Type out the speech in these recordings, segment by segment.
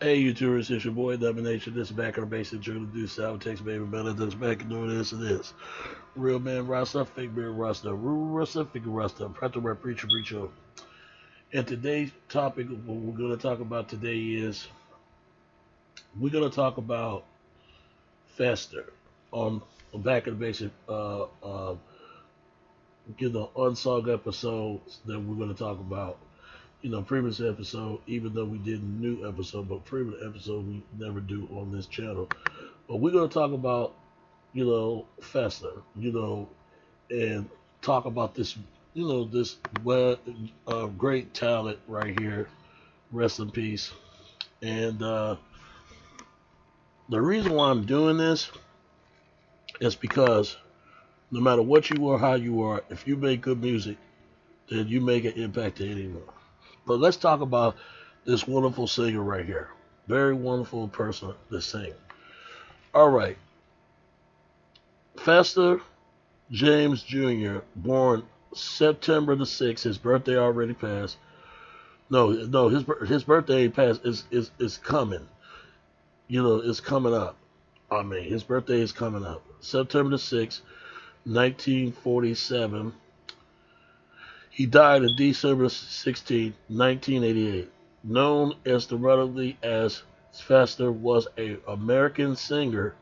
Hey, YouTubers, it's your boy, Domination. This is back on basic drill to do sound text, baby. Better than back and doing this and this. Real man roster, fake man roster, rule roster, figure roster, proper rap preacher, preacher. And today's topic, what we're going to talk about today is we're going to talk about Fester on back of the basic, unsung episodes that we're going to talk about. Previous episode, even though we did a new episode, but previous episode we never do on this channel. But we're gonna talk about, Fester, and talk about this, this great talent right here. Rest in peace. And the reason why I'm doing this is because no matter what you are, how you are, if you make good music, then you make an impact to anyone. But let's talk about this wonderful singer right here. Very wonderful person to sing. All right. Fester James Jr., born September the 6th. His birthday already passed. No, his birthday passed is coming. It's coming up. His birthday is coming up. September the 6th, 1947. He died on December 16, 1988. Known as relatively as Sylvester was an American singer,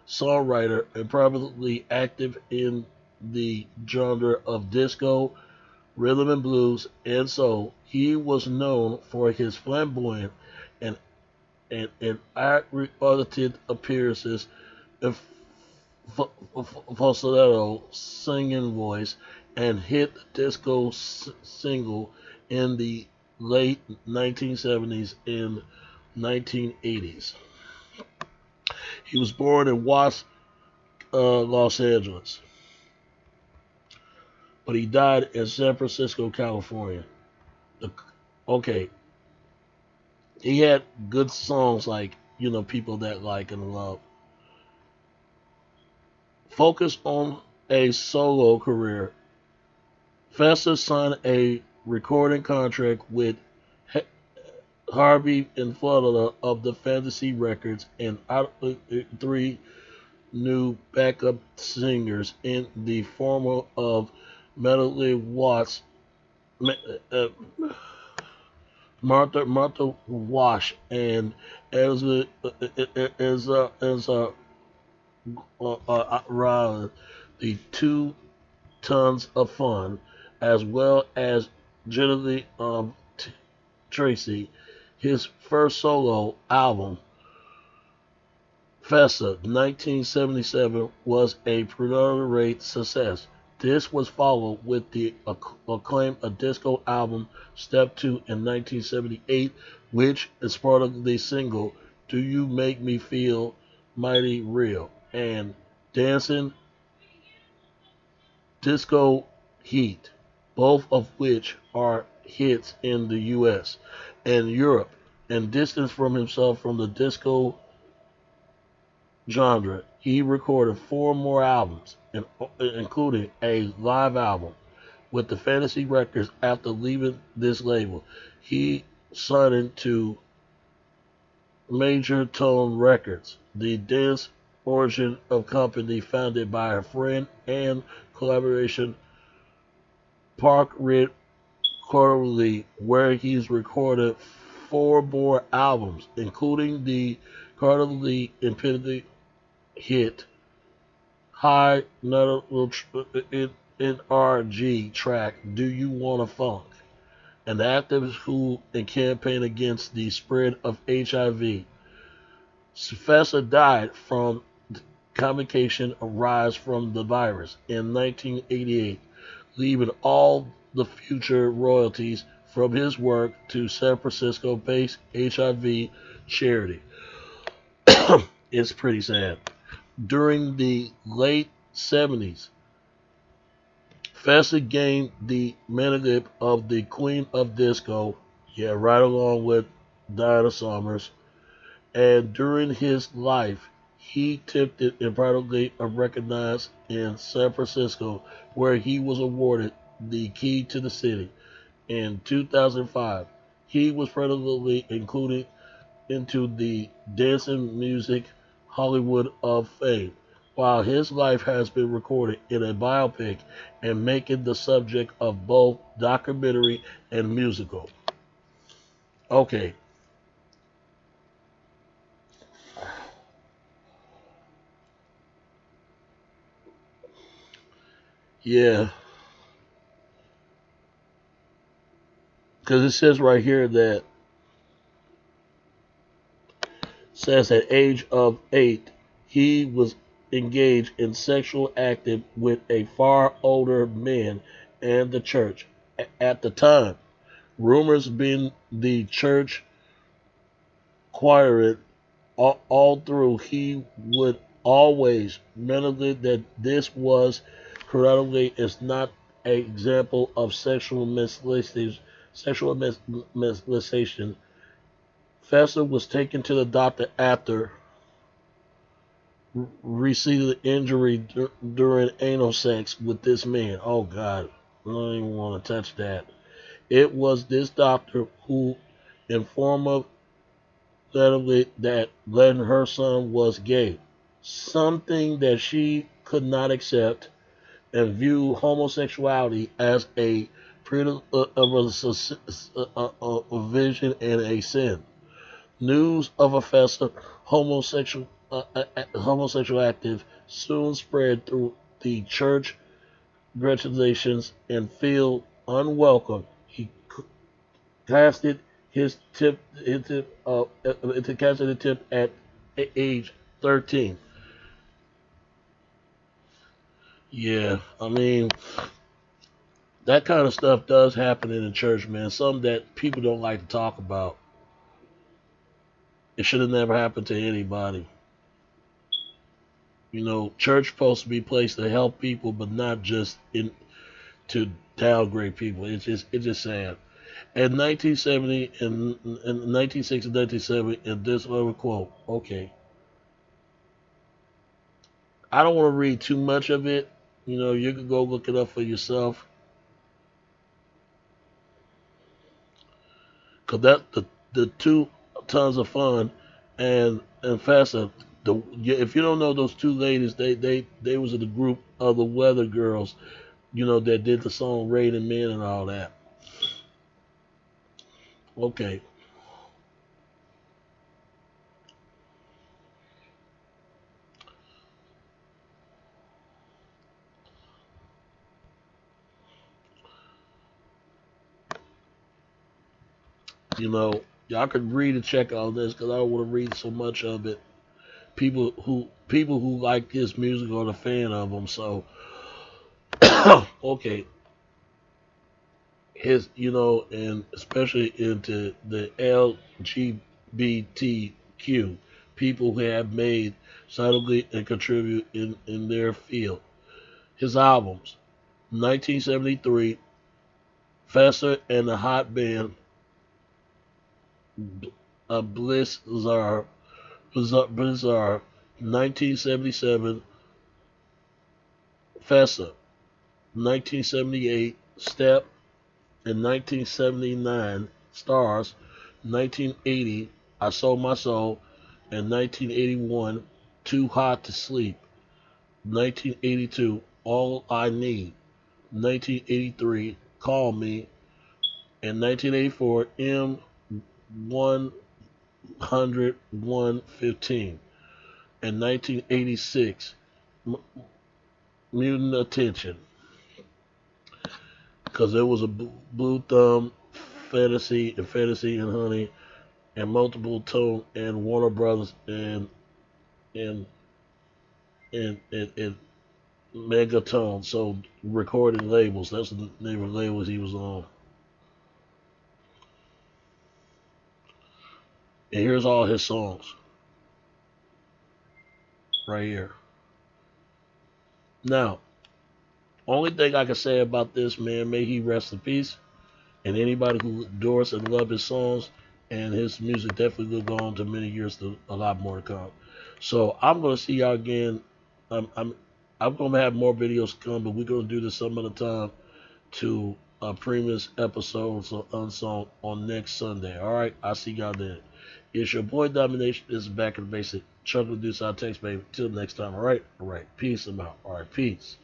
songwriter, and probably active in the genre of disco, rhythm and blues, and soul. He was known for his flamboyant and audited appearances and falsetto singing voice, and hit disco single in the late 1970s and 1980s. He was born in Los Angeles, but he died in San Francisco, California. Okay, he had good songs like, People That Like and Love. Focused on a solo career, Fester signed a recording contract with Harvey and Florida of the Fantasy Records and three new backup singers in the form of Melody Watts, Martha Wash, and Ezra Riley, the two tons of fun, as well as Jenny Tracy. His first solo album, Fester, 1977, was a predominant success. This was followed with the acclaimed disco album Step 2 in 1978, which is part of the single Do You Make Me Feel Mighty Real and Dancing Disco Heat, both of which are hits in the US and Europe, and distanced from himself from the disco genre. He recorded 4 more albums, including a live album with the Fantasy Records. After leaving this label, he signed to Major Tone Records, the dance origin of company founded by a friend and collaboration Park Rid Quarterly, where he's recorded 4 more albums, including the Quarterly independent hit High NRG track Do You Wanna Funk, and the activist who and campaign against the spread of HIV. Sylvester died from complication arise from the virus in 1988, leaving all the future royalties from his work to San Francisco-based HIV charity. It's pretty sad. During the late 70s, Fester gained the management of the Queen of Disco, right along with Diana Summers, and during his life, he tipped it and proudly recognized in San Francisco, where he was awarded the key to the city. In 2005, he was proudly included into the dancing music Hollywood of fame, while his life has been recorded in a biopic and making the subject of both documentary and musical. Okay, yeah, because it says right here that says at age of 8 he was engaged in sexual active with a far older man and the church at the time. Rumors being the church choir all through he would always mention that this was correctly is not an example of sexual molestation. Fester was taken to the doctor after received an injury during anal sex with this man. Oh God, I don't even want to touch that. It was this doctor who informed her that letting her son was gay, something that she could not accept and viewed homosexuality as a of a vision and a sin. News of a Fester homosexual active soon spread through the church congregations and feel unwelcome. He casted his tip at age 13. Yeah, I mean that kind of stuff does happen in the church, man. Something that people don't like to talk about. It should have never happened to anybody. You know, church supposed to be a place to help people, but not just in to downgrade people. It's just sad. In 1970 and in 1960 and 1970, and this other quote. Okay, I don't want to read too much of it. You know, you can go look it up for yourself. Cause the two tons of fun and faster. If you don't know those two ladies, they was in the group of the Weather Girls. You know that did the song "Raining Men" and all that. Okay, you know y'all could read and check all this because I don't want to read so much of it. People who like his music are a fan of him. So okay, his and especially into the LGBTQ people who have made solidly and contribute in their field. His albums, 1973, Fester and the Hot Band, Blizzard, 1977, Fester, 1978, Step, in 1979, Stars, 1980, I Sold My Soul, and 1981, Too Hot to Sleep, 1982, All I Need, 1983, Call Me, and 1984, M10115, and 1986, Mutant Attention, because there was a Blue Thumb, Fantasy and Honey, and multiple tone and Warner Brothers and and Megatone. So recording labels. That's the name of the labels he was on. And here's all his songs right here. Now, only thing I can say about this man, may he rest in peace. And anybody who adores and loves his songs and his music definitely will go on to many years to a lot more to come. So I'm gonna see y'all again. I'm I'm I'm gonna have more videos come, but we're gonna do this some other time to previous episodes of Unsung on next Sunday. All right, I see y'all then. It's your boy Domination. This is Back in the Basic. Chuck will do our text, baby. Till next time. All right. Peace. I'm out. All right. Peace.